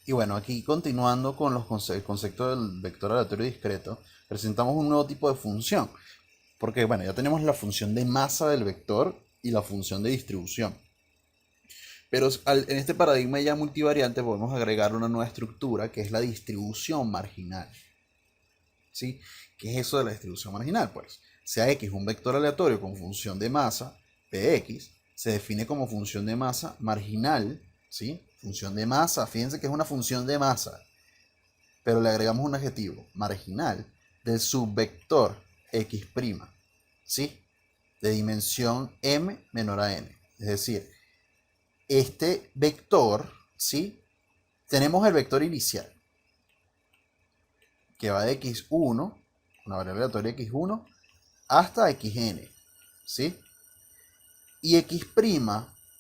Y bueno, aquí continuando con el concepto del vector aleatorio discreto, presentamos un nuevo tipo de función. Porque bueno, ya tenemos la función de masa del vector y la función de distribución. Pero en este paradigma ya multivariante podemos agregar una nueva estructura que es la distribución marginal. ¿Sí? ¿Qué es eso de la distribución marginal? Pues sea x un vector aleatorio con función de masa, px, se define como función de masa marginal, ¿sí? Función de masa, fíjense que es una función de masa, pero le agregamos un adjetivo, marginal, del subvector x', ¿sí? De dimensión m menor a n. Es decir, este vector, ¿sí? Tenemos el vector inicial, que va de x1, una variable aleatoria x1, hasta xn, ¿sí? Y x'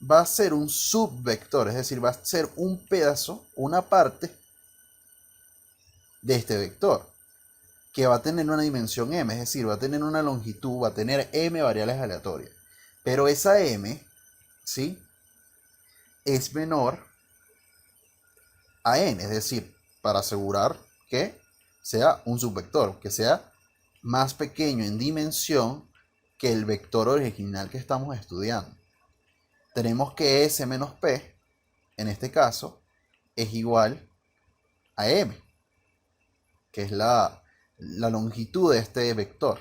va a ser un subvector, es decir, va a ser un pedazo, una parte de este vector, que va a tener una dimensión m, es decir, va a tener una longitud, va a tener m variables aleatorias. Pero esa m, ¿sí? Es menor a n, es decir, para asegurar que sea un subvector, que sea más pequeño en dimensión que el vector original que estamos estudiando. Tenemos que S menos P, en este caso, es igual a M, que es la longitud de este vector,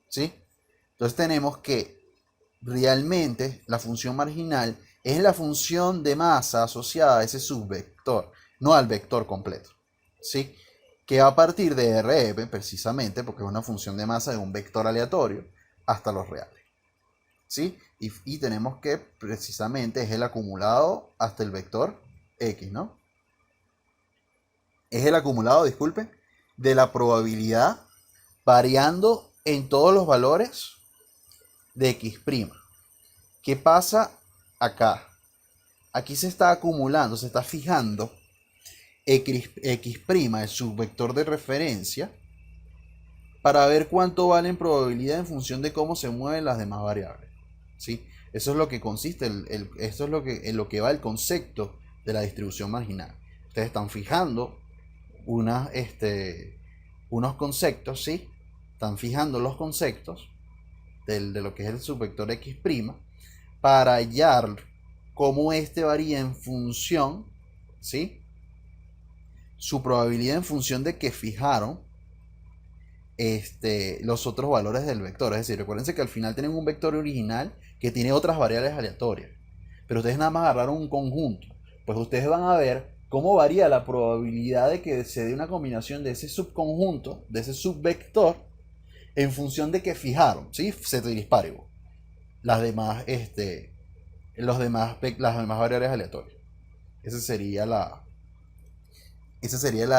¿sí? Entonces tenemos que realmente la función marginal es la función de masa asociada a ese subvector, no al vector completo, ¿sí? Que va a partir de Rm, precisamente, porque es una función de masa de un vector aleatorio, hasta los reales, ¿sí? Y tenemos que precisamente es el acumulado hasta el vector x, ¿no? Es el acumulado, disculpe, de la probabilidad variando en todos los valores de x'. ¿Qué pasa acá? Aquí se está acumulando, se está fijando x', el subvector de referencia, para ver cuánto vale en probabilidad en función de cómo se mueven las demás variables, ¿sí? Eso es lo que consiste, esto es en lo que va el concepto de la distribución marginal. Ustedes están fijando unos conceptos, ¿sí? Están fijando los conceptos de lo que es el subvector x', para hallar cómo este varía en función, ¿sí? Su probabilidad en función de que fijaron los otros valores del vector. Es decir, recuérdense que al final tienen un vector original que tiene otras variables aleatorias. Pero ustedes nada más agarraron un conjunto. Pues ustedes van a ver cómo varía la probabilidad de que se dé una combinación de ese subconjunto, de ese subvector, en función de que fijaron, ¿sí? Ceteris paribus, las demás, las demás variables aleatorias. Ese sería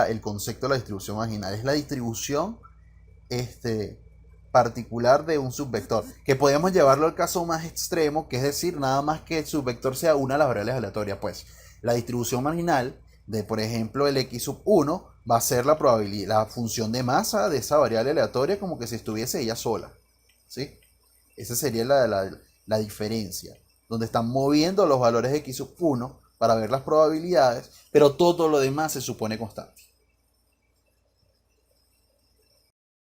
el concepto de la distribución marginal. Es la distribución este, particular de un subvector, que podemos llevarlo al caso más extremo, que es decir, nada más que el subvector sea una de las variables aleatorias. Pues la distribución marginal de, por ejemplo, el x1 va a ser la probabilidad, la función de masa de esa variable aleatoria, como que si estuviese ella sola, ¿sí? Esa sería la diferencia, donde están moviendo los valores de x1 para ver las probabilidades, pero todo lo demás se supone constante.